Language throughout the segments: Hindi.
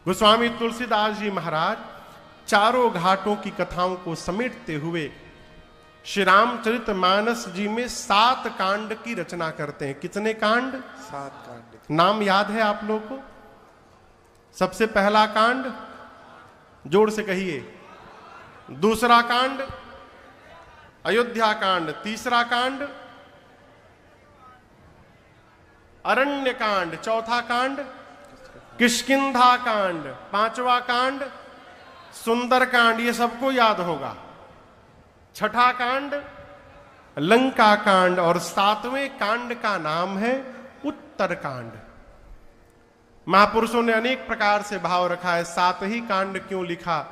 गोस्वामी तुलसीदास जी महाराज चारों घाटों की कथाओं को समेटते हुए श्री रामचरितमानस जी में 7 कांड की रचना करते हैं। कितने कांड? 7 कांड। नाम याद है आप लोग को? सबसे पहला कांड जोर से कहिए। दूसरा कांड अयोध्या कांड। तीसरा कांड अरण्य कांड। चौथा कांड किष्किंधा कांड। पांचवा कांड सुंदर कांड। ये सबको याद होगा। छठा कांड लंका कांड और 7वें कांड का नाम है उत्तर कांड। महापुरुषों ने अनेक प्रकार से भाव रखा है। 7 ही कांड क्यों लिखा?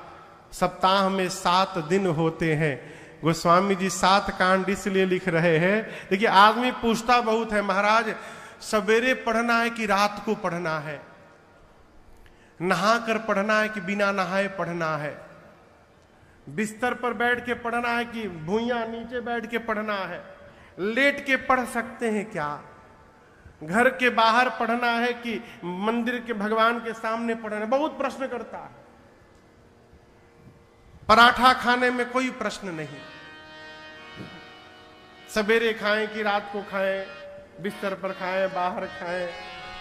सप्ताह में 7 दिन होते हैं। गोस्वामी जी 7 कांड इसलिए लिख रहे हैं। देखिए आदमी पूछता बहुत है, महाराज सवेरे पढ़ना है कि रात को पढ़ना है, नहा कर पढ़ना है कि बिना नहाए पढ़ना है, बिस्तर पर बैठ के पढ़ना है कि भुइयां नीचे बैठ के पढ़ना है, लेट के पढ़ सकते हैं क्या, घर के बाहर पढ़ना है कि मंदिर के भगवान के सामने पढ़ना है? बहुत प्रश्न करता है। पराठा खाने में कोई प्रश्न नहीं, सवेरे खाएं कि रात को खाएं, बिस्तर पर खाएं बाहर खाएं,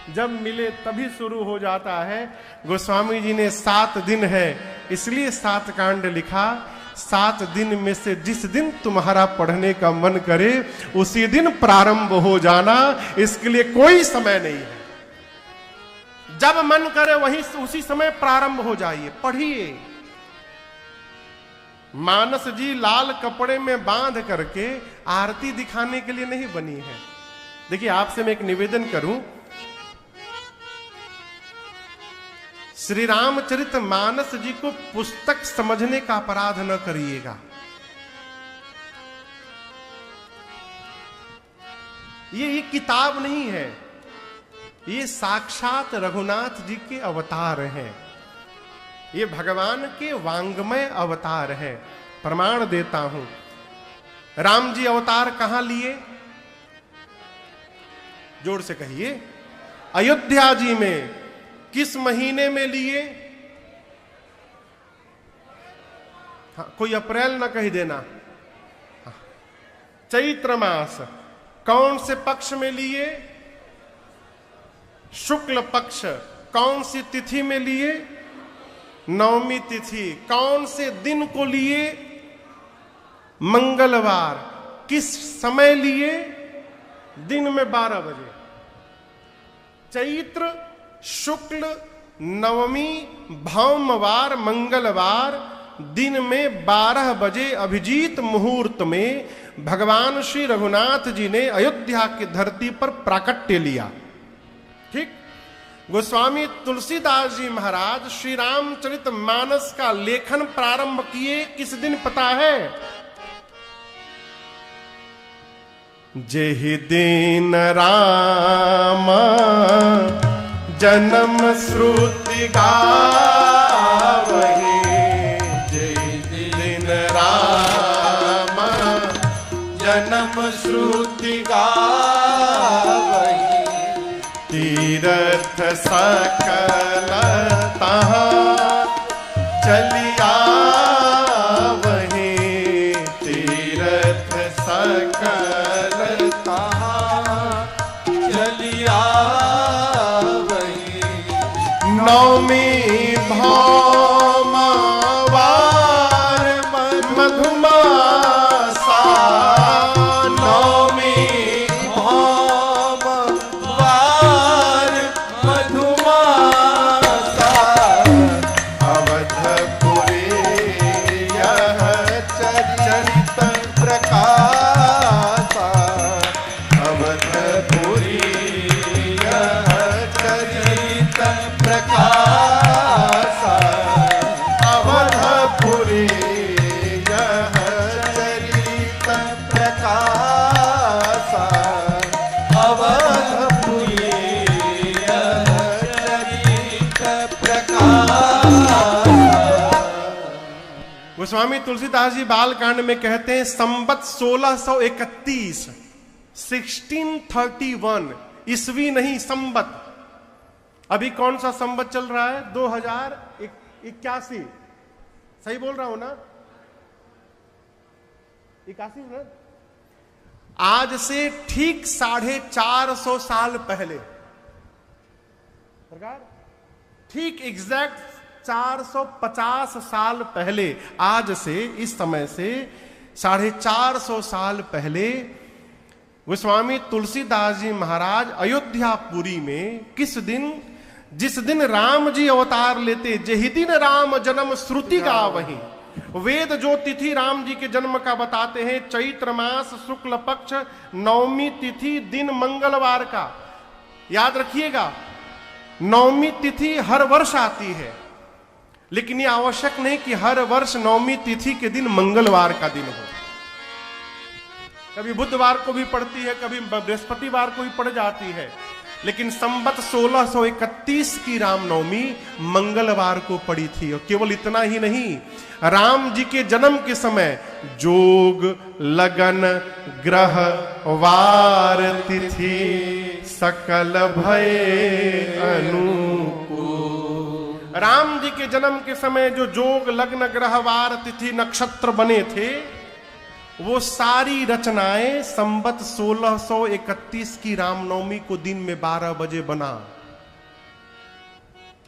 जब मिले तभी शुरू हो जाता है। गोस्वामी जी ने 7 दिन है इसलिए 7 कांड लिखा। 7 दिन में से जिस दिन तुम्हारा पढ़ने का मन करे उसी दिन प्रारंभ हो जाना, इसके लिए कोई समय नहीं है। जब मन करे वहीं उसी समय प्रारंभ हो जाइए, पढ़िए। मानस जी लाल कपड़े में बांध करके आरती दिखाने के लिए नहीं बनी है। देखिए आपसे मैं एक निवेदन करूं, श्री रामचरितमानस जी को पुस्तक समझने का अपराध न करिएगा। ये किताब नहीं है, ये साक्षात रघुनाथ जी के अवतार हैं। ये भगवान के वांग्मय अवतार है। प्रमाण देता हूं। राम जी अवतार कहां लिए? जोर से कहिए। अयोध्या जी में। किस महीने में लिए? हाँ, कोई अप्रैल ना कही देना। हाँ, चैत्र मास। कौन से पक्ष में लिए? शुक्ल पक्ष। कौन सी तिथि में लिए? नवमी तिथि। कौन से दिन को लिए? मंगलवार। किस समय लिए? दिन में 12 बजे। चैत्र शुक्ल नवमी भौमवार मंगलवार दिन में 12 बजे अभिजीत मुहूर्त में भगवान श्री रघुनाथ जी ने अयोध्या की धरती पर प्राकट्य लिया। ठीक। गोस्वामी तुलसीदास जी महाराज श्री रामचरितमानस का लेखन प्रारंभ किए किस दिन पता है? जेहि दिन राम जन्म श्रुति गावहि, जेहि दिन राम जन्म श्रुति गावहि, तीर्थ सकल तहाँ चलिया वही, तीर्थ सकल तहाँ चलिया वही, नवमी भौमवार मधुमासा, नवमी भौमवार मधुमासा, अवधपुरी यह चरित प्रकाशा, अवधपुरी यह चरित प्रकाशा, अवधपुरी यह चरित प्रकाशा, अवधपुरी यह चरित प्रकाशा। गोस्वामी तुलसीदास जी बालकांड में कहते हैं संवत 1631 1631 ईस्वी नहीं संवत। अभी कौन सा संवत चल रहा है? 2081। सही बोल रहा हूं ना? 81 ना? आज से ठीक 450 साल पहले, सरकार ठीक एग्जैक्ट 450 साल पहले, आज से इस समय से 450 साल पहले गोस्वामी तुलसीदास जी महाराज अयोध्यापुरी में किस दिन, जिस दिन राम जी अवतार लेते, जही दिन राम जन्म श्रुति गावहीं। वेद जो तिथि राम जी के जन्म का बताते हैं, चैत्र मास शुक्ल पक्ष नवमी तिथि दिन मंगलवार का। याद रखिएगा, नवमी तिथि हर वर्ष आती है, लेकिन यह आवश्यक नहीं कि हर वर्ष नवमी तिथि के दिन मंगलवार का दिन हो। कभी बुधवार को भी पड़ती है, कभी बृहस्पतिवार को भी पड़ जाती है, लेकिन संवत 1631 की रामनवमी मंगलवार को पड़ी थी। और केवल इतना ही नहीं, राम जी के जन्म के समय जोग लगन ग्रह वार तिथि सकल भय अनुकूल। राम जी के जन्म के समय जो जोग लग्न ग्रह वार तिथि नक्षत्र बने थे, वो सारी रचनाएं संवत 1631 की रामनवमी को दिन में 12 बजे बना।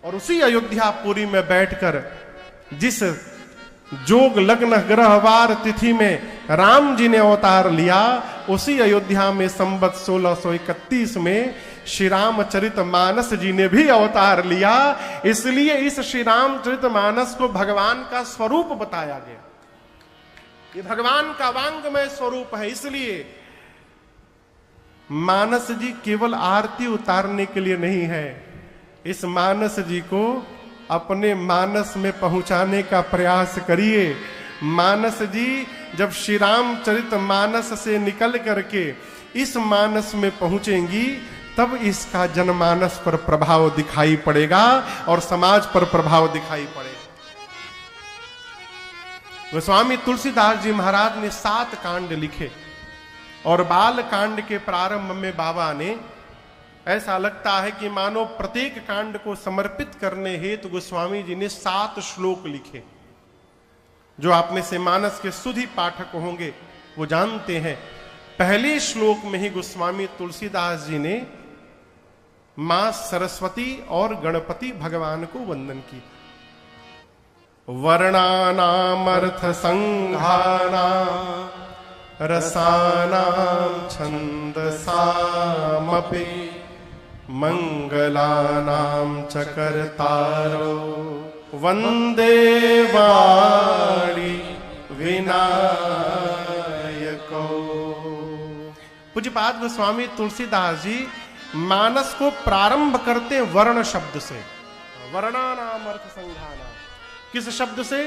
और उसी अयोध्यापुरी में बैठकर जिस जोग लग्न ग्रहवार तिथि में राम जी ने अवतार लिया, उसी अयोध्या में संवत 1631 में श्री रामचरित मानस जी ने भी अवतार लिया। इसलिए इस श्री रामचरित मानस को भगवान का स्वरूप बताया गया। ये भगवान का वांगमय स्वरूप है। इसलिए मानस जी केवल आरती उतारने के लिए नहीं है, इस मानस जी को अपने मानस में पहुंचाने का प्रयास करिए। मानस जी जब श्री रामचरित मानस से निकल करके इस मानस में पहुंचेंगी, तब इसका जनमानस पर प्रभाव दिखाई पड़ेगा और समाज पर प्रभाव दिखाई पड़ेगा। गोस्वामी तुलसीदास जी महाराज ने 7 कांड लिखे और बाल कांड के प्रारंभ में बाबा ने, ऐसा लगता है कि मानो प्रत्येक कांड को समर्पित करने हेतु गोस्वामी जी ने 7 श्लोक लिखे। जो आप में से मानस के सुधी पाठक होंगे वो जानते हैं, पहले श्लोक में ही गोस्वामी तुलसीदास जी ने मां सरस्वती और गणपति भगवान को वंदन की। वर्णानामर्थ संघानां रसानां छन्दसामपि मंगलानां च कर्तारो वंदे वाणी विनायको। पूज्यपाद गोस्वामी तुलसीदास जी मानस को प्रारंभ करते वर्ण शब्द से। वर्णानाम अर्थ संघानाम, किस शब्द से?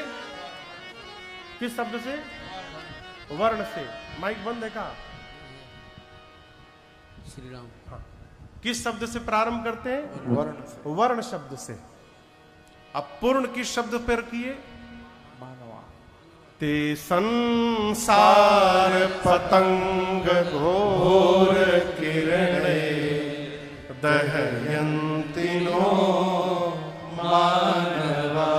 किस शब्द से? वर्ण से। माइक बंद है का? श्री राम। हाँ, किस शब्द से प्रारंभ करते हैं? वर्ण से। वर्ण शब्द से। अब पूर्ण किस शब्द पर किए? मानवा। ते संसार पतंग घोर किरणे दहयन्ति नो मानवा।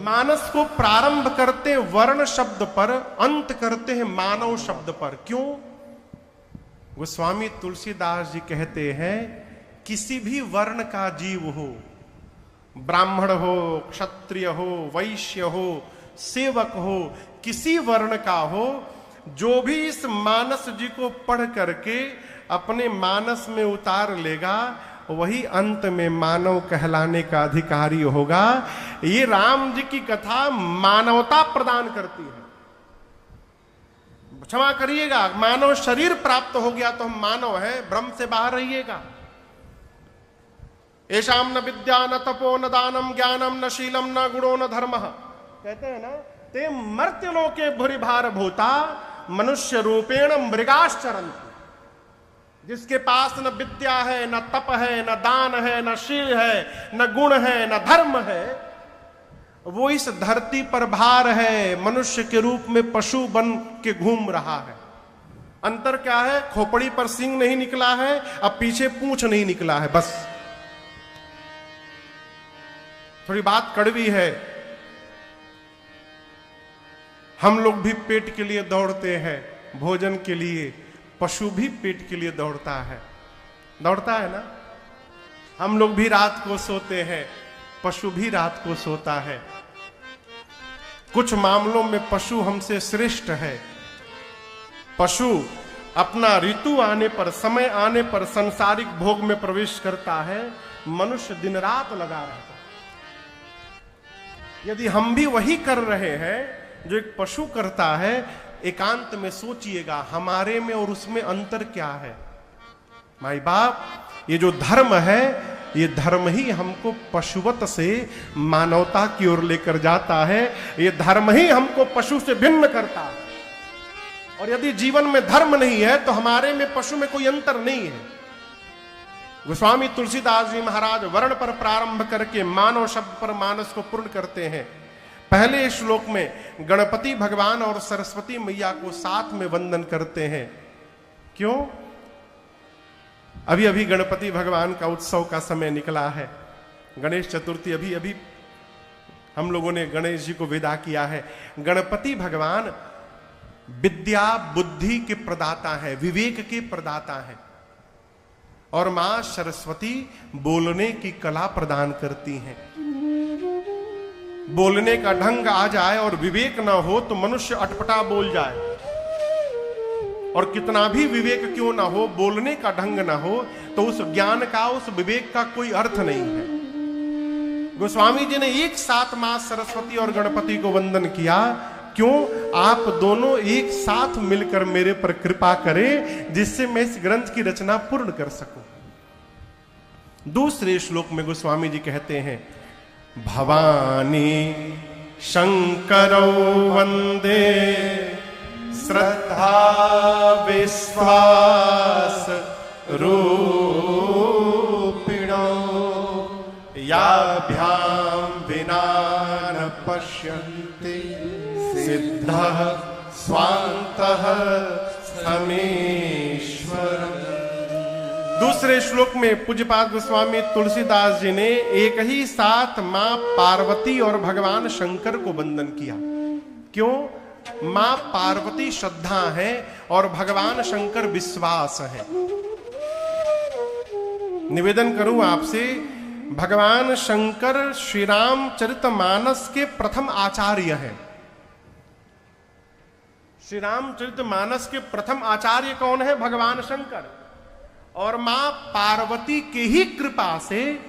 मानस को प्रारंभ करते वर्ण शब्द पर, अंत करते हैं मानव शब्द पर। क्यों? गोस्वामी तुलसीदास जी कहते हैं, किसी भी वर्ण का जीव हो, ब्राह्मण हो, क्षत्रिय हो, वैश्य हो, सेवक हो, किसी वर्ण का हो, जो भी इस मानस जी को पढ़ करके अपने मानस में उतार लेगा, वही अंत में मानव कहलाने का अधिकारी होगा। ये राम जी की कथा मानवता प्रदान करती है। क्षमा करिएगा, मानव शरीर प्राप्त हो गया तो हम मानव हैं, भ्रम से बाहर रहिएगा। एशाम न विद्या न तपो न दानम ज्ञानम न शीलम न गुणो न धर्म। कहते हैं ना, ते मर्त्य लोके भूरि भार भूता मनुष्य रूपेण मृगाश्चरन्। जिसके पास न विद्या है, न तप है, न दान है, न शील है, न गुण है, न धर्म है, वो इस धरती पर भार है, मनुष्य के रूप में पशु बन के घूम रहा है। अंतर क्या है? खोपड़ी पर सींग नहीं निकला है, अब पीछे पूंछ नहीं निकला है, बस थोड़ी बात कड़वी है, हम लोग भी पेट के लिए दौड़ते हैं, भोजन के लिए। पशु भी पेट के लिए दौड़ता है ना। हम लोग भी रात को सोते हैं, पशु भी रात को सोता है। कुछ मामलों में पशु हमसे श्रेष्ठ है। पशु अपना ऋतु आने पर, समय आने पर सांसारिक भोग में प्रवेश करता है, मनुष्य दिन रात लगा रहता है। यदि हम भी वही कर रहे हैं जो एक पशु करता है, एकांत में सोचिएगा हमारे में और उसमें अंतर क्या है। माई बाप, ये जो धर्म है, ये धर्म ही हमको पशुवत से मानवता की ओर लेकर जाता है। ये धर्म ही हमको पशु से भिन्न करता है। और यदि जीवन में धर्म नहीं है तो हमारे में पशु में कोई अंतर नहीं है। गोस्वामी तुलसीदास जी महाराज वर्ण पर प्रारंभ करके मानव शब्द पर मानस को पूर्ण करते हैं। पहले श्लोक में गणपति भगवान और सरस्वती मैया को साथ में वंदन करते हैं। क्यों? अभी अभी गणपति भगवान का उत्सव का समय निकला है। गणेश चतुर्थी अभी हम लोगों ने गणेश जी को विदा किया है। गणपति भगवान विद्या बुद्धि के प्रदाता है, विवेक के प्रदाता है। और मां सरस्वती बोलने की कला प्रदान करती हैं। बोलने का ढंग आ जाए और विवेक ना हो तो मनुष्य अटपटा बोल जाए। और कितना भी विवेक क्यों ना हो, बोलने का ढंग ना हो तो उस ज्ञान का, उस विवेक का कोई अर्थ नहीं है। गोस्वामी जी ने एक साथ मां सरस्वती और गणपति को वंदन किया। क्यों? आप दोनों एक साथ मिलकर मेरे पर कृपा करें, जिससे मैं इस ग्रंथ की रचना पूर्ण कर सकूं। दूसरे श्लोक में गोस्वामी जी कहते हैं, भवानी शंकरौ वंदे श्रद्धा विश्वास रूपिणो याभ्याम विना न पश्यन्ति सिद्धः स्वान्तः समीश्वरम्। दूसरे श्लोक में पूज्यपाद गोस्वामी तुलसीदास जी ने एक ही साथ मां पार्वती और भगवान शंकर को वंदन किया। क्यों? मां पार्वती श्रद्धा है और भगवान शंकर विश्वास है। निवेदन करूं आपसे, भगवान शंकर श्री रामचरितमानस के प्रथम आचार्य हैं। श्री रामचरितमानस के प्रथम आचार्य कौन है? भगवान शंकर। और मां पार्वती के ही कृपा से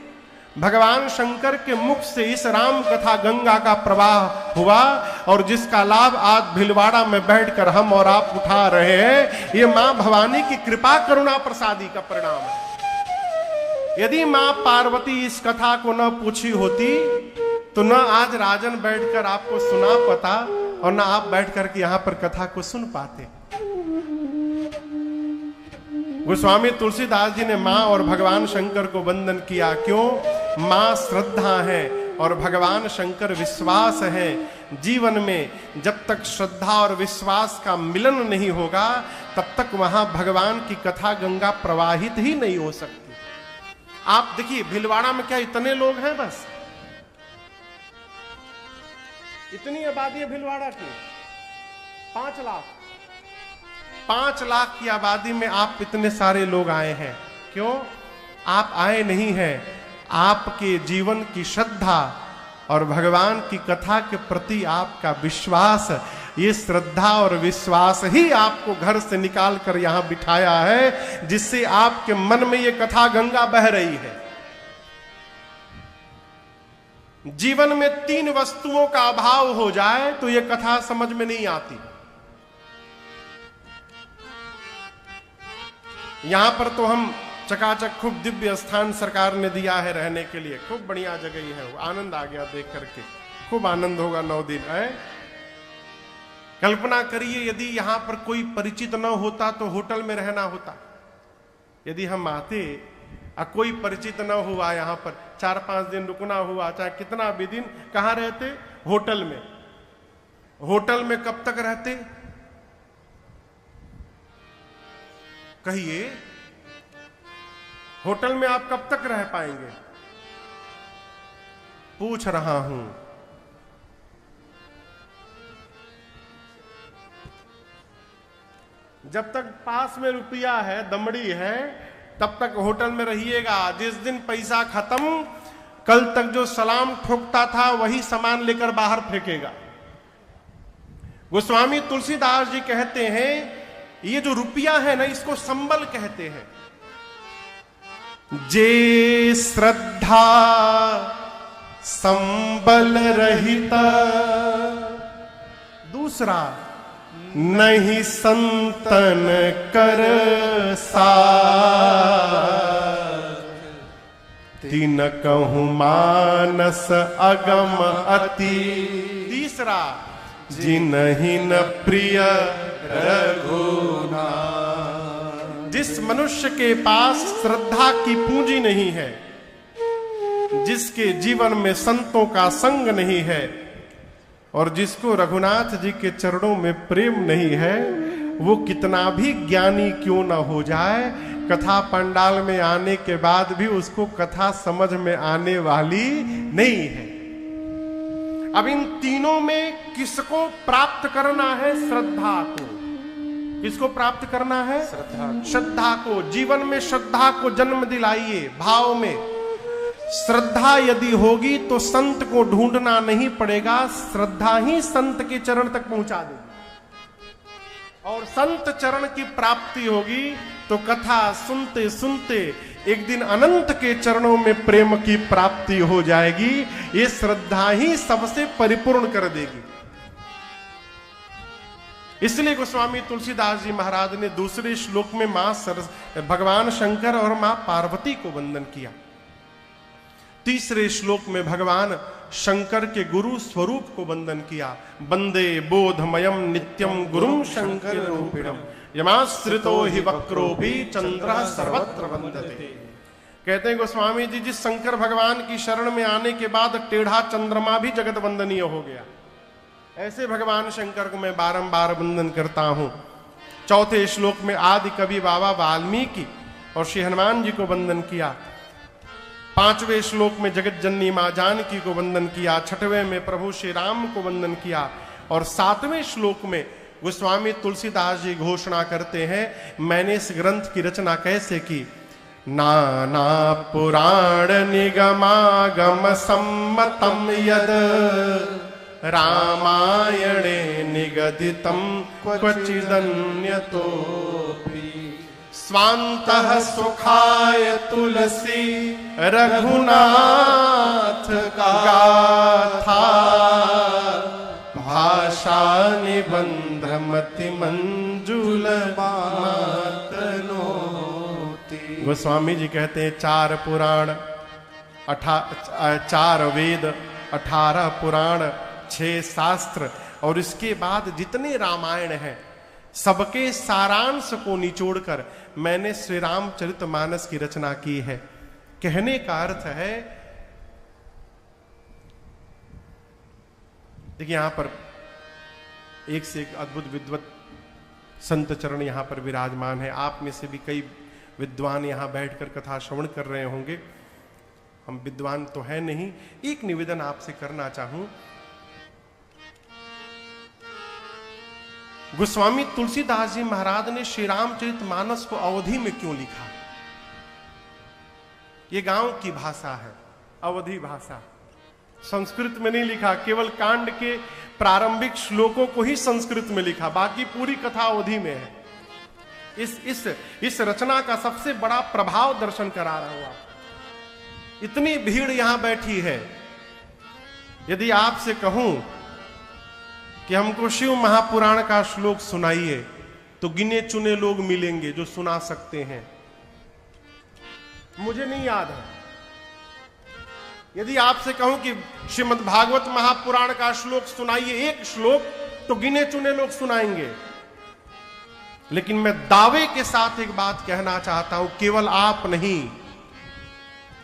भगवान शंकर के मुख से इस राम कथा गंगा का प्रवाह हुआ, और जिसका लाभ आज भिलवाड़ा में बैठकर हम और आप उठा रहे हैं, ये मां भवानी की कृपा करुणा प्रसादी का परिणाम है। यदि मां पार्वती इस कथा को न पूछी होती तो न आज राजन बैठकर आपको सुना पाता और न आप बैठकर के यहां पर कथा को सुन पाते। गोस्वामी तुलसीदास जी ने मां और भगवान शंकर को वंदन किया। क्यों? मां श्रद्धा है और भगवान शंकर विश्वास है। जीवन में जब तक श्रद्धा और विश्वास का मिलन नहीं होगा, तब तक वहां भगवान की कथा गंगा प्रवाहित ही नहीं हो सकती। आप देखिए, भिलवाड़ा में क्या इतने लोग हैं? बस इतनी आबादी है भिलवाड़ा की, 5 लाख। 5 लाख की आबादी में आप इतने सारे लोग आए हैं। क्यों? आप आए नहीं हैं, आपके जीवन की श्रद्धा और भगवान की कथा के प्रति आपका विश्वास, ये श्रद्धा और विश्वास ही आपको घर से निकाल कर यहां बिठाया है, जिससे आपके मन में ये कथा गंगा बह रही है। जीवन में 3 वस्तुओं का अभाव हो जाए तो ये कथा समझ में नहीं आती। यहां पर तो हम चकाचक खूब दिव्य स्थान सरकार ने दिया है रहने के लिए, खूब बढ़िया जगह है। आनंद आ गया देख करके, खूब आनंद होगा 9 दिन है। कल्पना करिए, यदि यहां पर कोई परिचित न होता तो होटल में रहना होता। यदि हम आते और कोई परिचित न हुआ, यहां पर 4-5 दिन रुकना हुआ, चाहे कितना भी दिन, कहां रहते? होटल में। होटल में कब तक रहते? कहिए, होटल में आप कब तक रह पाएंगे? पूछ रहा हूं। जब तक पास में रुपया है, दमड़ी है, तब तक होटल में रहिएगा। जिस दिन पैसा खत्म, कल तक जो सलाम ठोकता था वही सामान लेकर बाहर फेंकेगा। गोस्वामी तुलसीदास जी कहते हैं ये जो रुपया है ना, इसको संबल कहते हैं। जे श्रद्धा संबल रहिता, दूसरा नहीं संतन कर तीन कहूं मानस अगम अति, तीसरा जिनहि न प्रिय रघुना। जिस मनुष्य के पास श्रद्धा की पूंजी नहीं है, जिसके जीवन में संतों का संग नहीं है, और जिसको रघुनाथ जी के चरणों में प्रेम नहीं है, वो कितना भी ज्ञानी क्यों न हो जाए, कथा पंडाल में आने के बाद भी उसको कथा समझ में आने वाली नहीं है। अब इन तीनों में किसको प्राप्त करना है? श्रद्धा को। किसको प्राप्त करना है? श्रद्धा को। जीवन में श्रद्धा को जन्म दिलाइए, भाव में। श्रद्धा यदि होगी तो संत को ढूंढना नहीं पड़ेगा, श्रद्धा ही संत के चरण तक पहुंचा देगी। और संत चरण की प्राप्ति होगी तो कथा सुनते सुनते एक दिन अनंत के चरणों में प्रेम की प्राप्ति हो जाएगी। ये श्रद्धा ही सबसे परिपूर्ण कर देगी। इसलिए गोस्वामी तुलसीदास जी महाराज ने दूसरे श्लोक में भगवान शंकर और मां पार्वती को वंदन किया। तीसरे श्लोक में भगवान शंकर के गुरु स्वरूप को वंदन किया। वंदे बोधमयम नित्यम गुरुम शंकर रूपिणम यमाश्रितो हि वक्रोपि चंद्रः सर्वत्र वंदते। कहते हैं गोस्वामी जी, जिस शंकर भगवान की शरण में आने के बाद टेढ़ा चंद्रमा भी जगत वंदनीय हो गया, ऐसे भगवान शंकर को मैं बारंबार वंदन करता हूं। चौथे श्लोक में आदि कवि बाबा वाल्मीकि और श्री हनुमान जी को वंदन किया। पांचवें श्लोक में जगत जननी मां जानकी को वंदन किया। छठवें में प्रभु श्री राम को वंदन किया। और सातवें श्लोक में गोस्वामी तुलसीदास जी घोषणा करते हैं, मैंने इस ग्रंथ की रचना कैसे की। नाना पुराण निगमागम सम्मतम यद रामायणे निगदितम क्वचिदन्यतो स्वान्तः सुखाय तुलसी रघुनाथ गाथा भाषा निबंध मति मंजुल मातनोति। गोस्वामी जी कहते हैं 4 पुराण, 4 वेद, 18 पुराण, 6 शास्त्र और इसके बाद जितने रामायण हैं सबके सारांश को निचोड़कर मैंने श्री रामचरितमानस की रचना की है। कहने का अर्थ है, देखिए यहां पर एक से एक अद्भुत विद्वत संत चरण यहां पर विराजमान है। आप में से भी कई विद्वान यहां बैठकर कथा श्रवण कर रहे होंगे। हम विद्वान तो है नहीं। एक निवेदन आपसे करना चाहूं, गोस्वामी तुलसीदास जी महाराज ने श्री रामचरितमानस को अवधि में क्यों लिखा? ये गांव की भाषा है, अवधि भाषा। संस्कृत में नहीं लिखा, केवल कांड के प्रारंभिक श्लोकों को ही संस्कृत में लिखा, बाकी पूरी कथा अवधि में है। इस रचना का सबसे बड़ा प्रभाव दर्शन करा रहा हूं। इतनी भीड़ यहां बैठी है, यदि आपसे कहूं कि हमको शिव महापुराण का श्लोक सुनाइए तो गिने चुने लोग मिलेंगे जो सुना सकते हैं। मुझे नहीं याद है। यदि आपसे कहूं कि श्रीमद् भागवत महापुराण का श्लोक सुनाइए, एक श्लोक, तो गिने चुने लोग सुनाएंगे। लेकिन मैं दावे के साथ एक बात कहना चाहता हूं, केवल आप नहीं,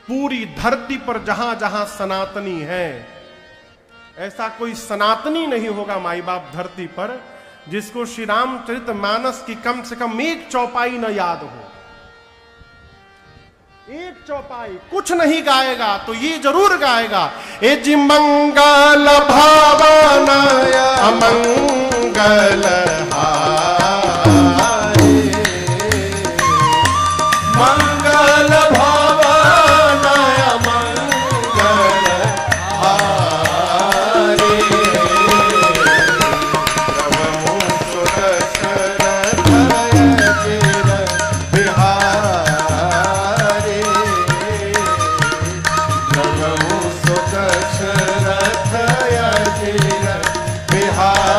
पूरी धरती पर जहां जहां सनातनी है, ऐसा कोई सनातनी नहीं होगा माई बाप धरती पर जिसको श्री रामचरितमानस की कम से कम एक चौपाई न याद हो। एक चौपाई कुछ नहीं गाएगा तो ये जरूर गाएगा, ए जी मंगल भावनाय अमंगल हारे, मंगल भावनाय अमंगल हारे, प्रभु सुदशरथ अजिर बिहारी, प्रभु सुदशरथ अजिर बिहारी,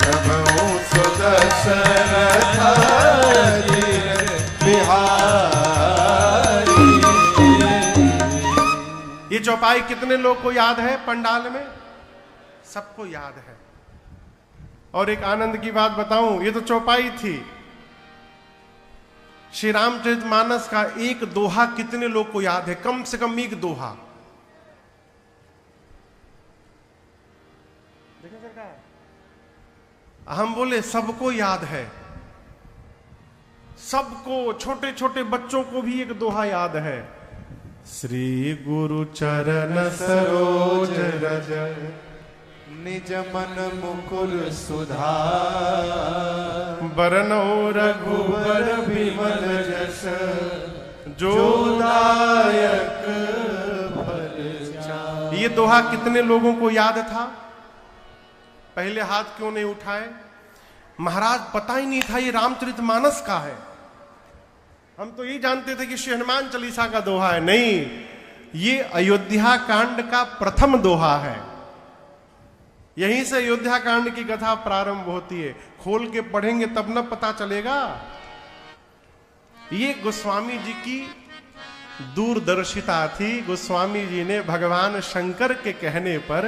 प्रभु सुदशरथ अजिर बिहारी। ये चौपाई कितने लोग को याद है पंडाल में? सबको याद है। और एक आनंद की बात बताऊं, ये तो चौपाई थी। श्री रामचरितमानस का एक दोहा कितने लोग को याद है? कम से कम एक दोहा। हम बोले सबको याद है, सबको, छोटे छोटे बच्चों को भी एक दोहा याद है। श्री गुरु चरण सरोज रज निज मन मुकुर सुधार, बरनौ रघुबर विमल जस जो दायक फल चार। ये दोहा कितने लोगों को याद था? पहले हाथ क्यों नहीं उठाए? महाराज पता ही नहीं था ये रामचरितमानस का है। हम तो ये जानते थे कि श्री हनुमान चालीसा का दोहा है। नहीं, ये अयोध्या कांड का प्रथम दोहा है। यहीं से अयोध्या कांड की कथा प्रारंभ होती है। खोल के पढ़ेंगे तब न पता चलेगा। ये गोस्वामी जी की दूरदर्शिता थी। गोस्वामी जी ने भगवान शंकर के कहने पर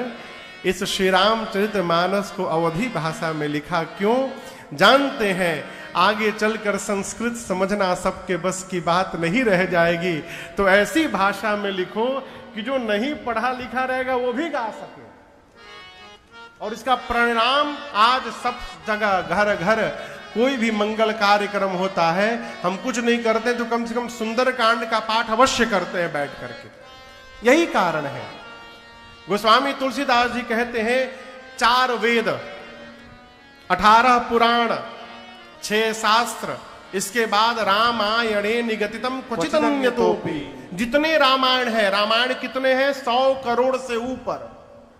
इस श्री रामचरितमानस को अवधी भाषा में लिखा। क्यों? जानते हैं आगे चलकर संस्कृत समझना सबके बस की बात नहीं रह जाएगी, तो ऐसी भाषा में लिखो कि जो नहीं पढ़ा लिखा रहेगा वो भी गा सके। और इसका परिणाम आज सब जगह, घर घर कोई भी मंगल कार्यक्रम होता है, हम कुछ नहीं करते तो कम से कम सुंदरकांड का पाठ अवश्य करते हैं बैठ करके। यही कारण है। गोस्वामी तुलसीदास जी कहते हैं 4 वेद, 18 पुराण, 6 शास्त्र, इसके बाद रामायणे निगतितम क्वचिदन्यतोपि। जितने रामायण है, रामायण कितने हैं? 100 करोड़ से ऊपर।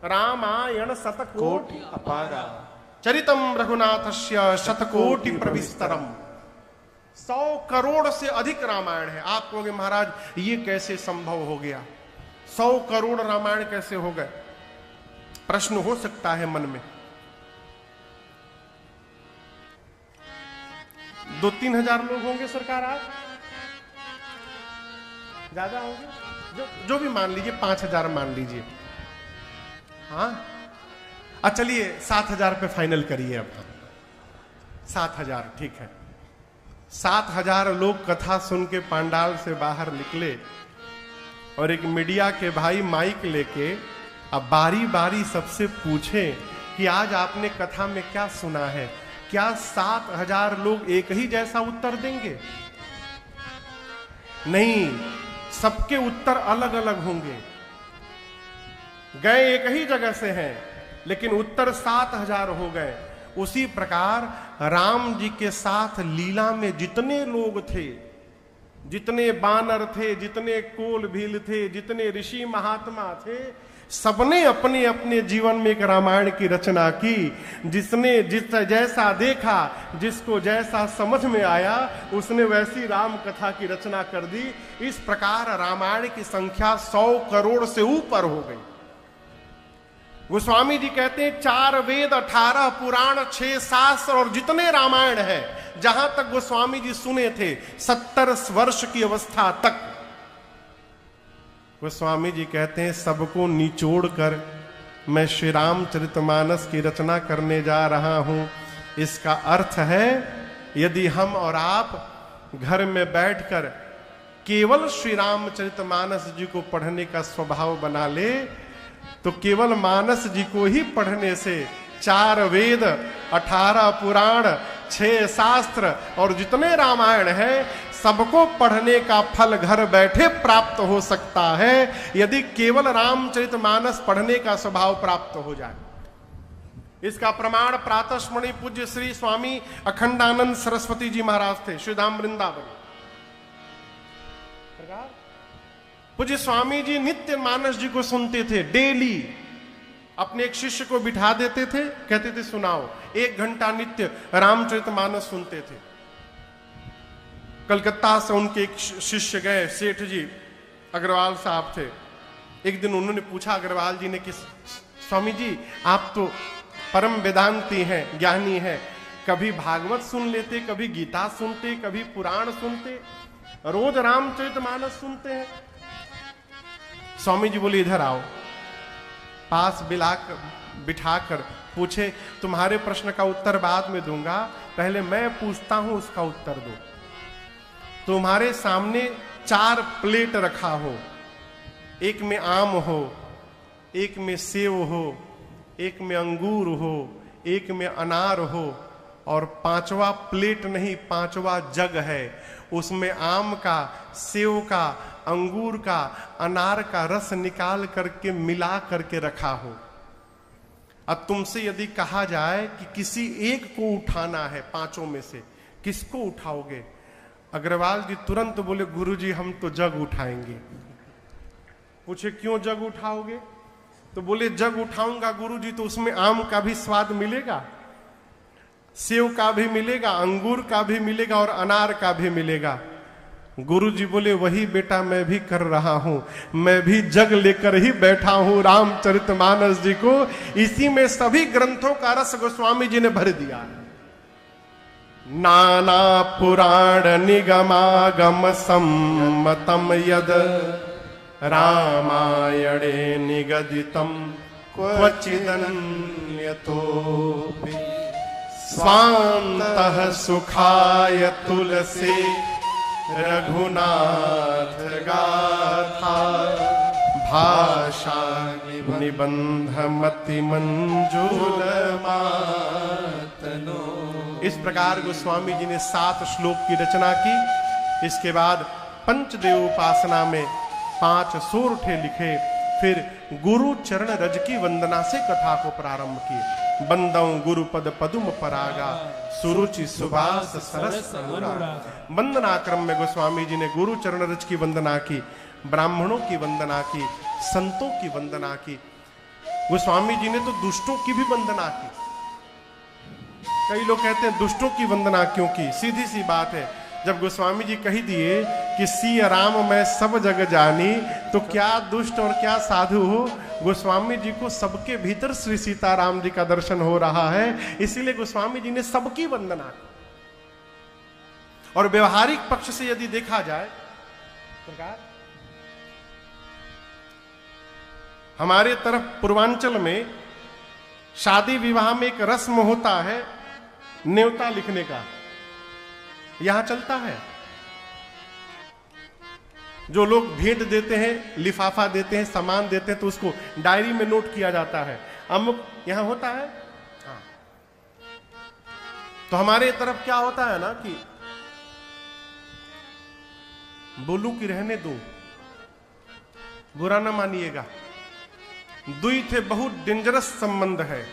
रामायण शतकोटि अपारा, चरितम रघुनाथस्य शतकोटि प्रविस्तरम। 100 करोड़ से अधिक रामायण है। आप कहोगे महाराज ये कैसे संभव हो गया? 100 करोड़ रामायण कैसे हो गए? प्रश्न हो सकता है मन में। 2-3 हजार लोग होंगे सरकार आज, ज्यादा होंगे, जो भी मान लीजिए, 5000 मान लीजिए। हाँ, चलिए 7000 पे फाइनल करिए। अब 7000 ठीक है। 7000 लोग कथा सुन के पंडाल से बाहर निकले और एक मीडिया के भाई माइक लेके अब बारी बारी सबसे पूछे कि आज आपने कथा में क्या सुना है। क्या 7000 लोग एक ही जैसा उत्तर देंगे? नहीं, सबके उत्तर अलग अलग होंगे। गए एक ही जगह से हैं, लेकिन उत्तर 7000 हो गए। उसी प्रकार राम जी के साथ लीला में जितने लोग थे, जितने बानर थे, जितने कोल भील थे, जितने ऋषि महात्मा थे, सबने अपने अपने जीवन में एक रामायण की रचना की। जिसने जैसा देखा, जिसको जैसा समझ में आया, उसने वैसी राम कथा की रचना कर दी। इस प्रकार रामायण की संख्या 100 करोड़ से ऊपर हो गई। गोस्वामी जी कहते हैं 4 वेद, 18 पुराण, 6 शास्त्र और जितने रामायण है, जहां तक गोस्वामी जी सुने थे 70 वर्ष की अवस्था तक, गोस्वामी जी कहते हैं सबको निचोड़ कर मैं श्री रामचरितमानस की रचना करने जा रहा हूं। इसका अर्थ है यदि हम और आप घर में बैठकर केवल श्री रामचरितमानस जी को पढ़ने का स्वभाव बना ले तो केवल मानस जी को ही पढ़ने से 4 वेद, 18 पुराण, 6 शास्त्र और जितने रामायण है सबको पढ़ने का फल घर बैठे प्राप्त हो सकता है यदि केवल रामचरितमानस पढ़ने का स्वभाव प्राप्त हो जाए। इसका प्रमाण प्रातस्मरणीय पूज्य श्री स्वामी अखंडानंद सरस्वती जी महाराज थे, श्रीधाम वृंदावन। पूज्य स्वामी जी नित्य मानस जी को सुनते थे, डेली अपने एक शिष्य को बिठा देते थे, कहते थे सुनाओ, 1 घंटा नित्य रामचरितमानस सुनते थे। कलकत्ता से उनके एक शिष्य गए, सेठ जी अग्रवाल साहब थे। एक दिन उन्होंने पूछा अग्रवाल जी ने कि स्वामी जी आप तो परम वेदांती हैं, ज्ञानी हैं, कभी भागवत सुन लेते, कभी गीता सुनते, कभी पुराण सुनते, रोज रामचरितमानस सुनते हैं। स्वामी जी बोले इधर आओ, पास बिठाकर पूछे तुम्हारे प्रश्न का उत्तर बाद में दूंगा, पहले मैं पूछता हूं उसका उत्तर दो। तुम्हारे सामने 4 प्लेट रखा हो, एक में आम हो, एक में सेव हो, एक में अंगूर हो, एक में अनार हो, और 5वां प्लेट नहीं 5वां जग है, उसमें आम का, सेव का, अंगूर का, अनार का रस निकाल करके मिला करके रखा हो। अब तुमसे यदि कहा जाए कि किसी एक को उठाना है 5 में से, किसको उठाओगे? अग्रवाल जी तुरंत बोले गुरुजी हम तो जग उठाएंगे। पूछे क्यों जग उठाओगे? तो बोले जग उठाऊंगा गुरुजी तो उसमें आम का भी स्वाद मिलेगा, सेव का भी मिलेगा, अंगूर का भी मिलेगा और अनार का भी मिलेगा। गुरुजी बोले वही बेटा मैं भी कर रहा हूं, मैं भी जग लेकर ही बैठा हूं रामचरितमानस जी को, इसी में सभी ग्रंथों का रस गोस्वामी जी ने भर दिया है। नाना पुराण निगमागम सम्मतम यद रामायणे निगदितम क्वचिदन्यतो स्वान्तः सुखाय तुलसी रघुनाथ गाथा भाषा निबंध मति मंजूल मातनो। इस प्रकार गोस्वामी जी ने 7 श्लोक की रचना की। इसके बाद पंचदेव उपासना में 5 सोरठे लिखे, फिर गुरु चरण रज की वंदना से कथा को प्रारंभ किए। बंदौ गुरुपद पदुम परागा सुरुचि सुभाष सरस अनुरागा। वंदना क्रम में गोस्वामी जी ने गुरु चरण रज की वंदना की, ब्राह्मणों की वंदना की, संतों की वंदना की। गोस्वामी जी ने तो दुष्टों की भी वंदना की। कई लोग कहते हैं दुष्टों की वंदना क्यों की? सीधी सी बात है, जब गोस्वामी जी कही दिए कि सिया राम मैं सब जग जानी, तो क्या दुष्ट और क्या साधु हो? गोस्वामी जी को सबके भीतर श्री सीताराम जी का दर्शन हो रहा है, इसीलिए गोस्वामी जी ने सबकी वंदना की। और व्यवहारिक पक्ष से यदि देखा जाए प्रकार, हमारे तरफ पूर्वांचल में शादी विवाह में एक रस्म होता है न्योता लिखने का, यहां चलता है। जो लोग भेंट देते हैं, लिफाफा देते हैं, सामान देते हैं, तो उसको डायरी में नोट किया जाता है, अमुक यहां होता है। हाँ। तो हमारे तरफ क्या होता है ना कि बोलू कि रहने दो, बुरा ना मानिएगा, दुई थे बहुत डेंजरस संबंध है।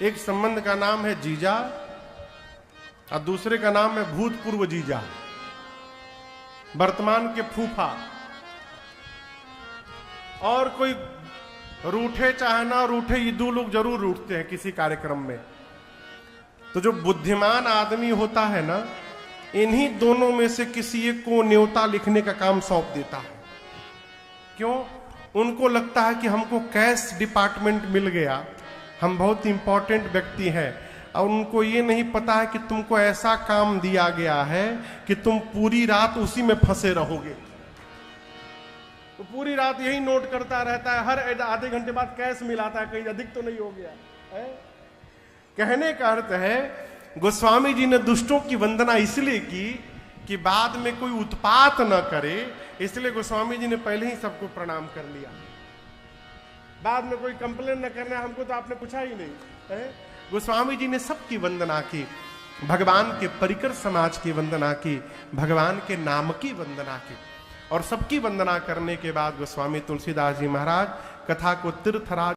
एक संबंध का नाम है जीजा और दूसरे का नाम है भूतपूर्व जीजा, वर्तमान के फूफा। और कोई रूठे चाहे ना रूठे, ये 2 लोग जरूर रूठते हैं किसी कार्यक्रम में। तो जो बुद्धिमान आदमी होता है ना, इन्हीं दोनों में से किसी एक को न्योता लिखने का काम सौंप देता है। क्यों? उनको लगता है कि हमको कैश डिपार्टमेंट मिल गया, हम बहुत इंपॉर्टेंट व्यक्ति हैं, और उनको ये नहीं पता है कि तुमको ऐसा काम दिया गया है कि तुम पूरी रात उसी में फंसे रहोगे। तो पूरी रात यही नोट करता रहता है, हर आधे घंटे बाद कैश मिलाता है, कहीं अधिक तो नहीं हो गया है? कहने का अर्थ है गोस्वामी जी ने दुष्टों की वंदना इसलिए की कि बाद में कोई उत्पात न करे, इसलिए गोस्वामी जी ने पहले ही सबको प्रणाम कर लिया। बाद में कोई कंप्लेन न करना, हमको तो आपने पूछा ही नहीं है। गोस्वामी जी ने सबकी वंदना की, भगवान के परिकर समाज की वंदना की, भगवान के नाम की वंदना की। और सबकी वंदना करने के बाद गोस्वामी तुलसीदास जी महाराज कथा को तीर्थराज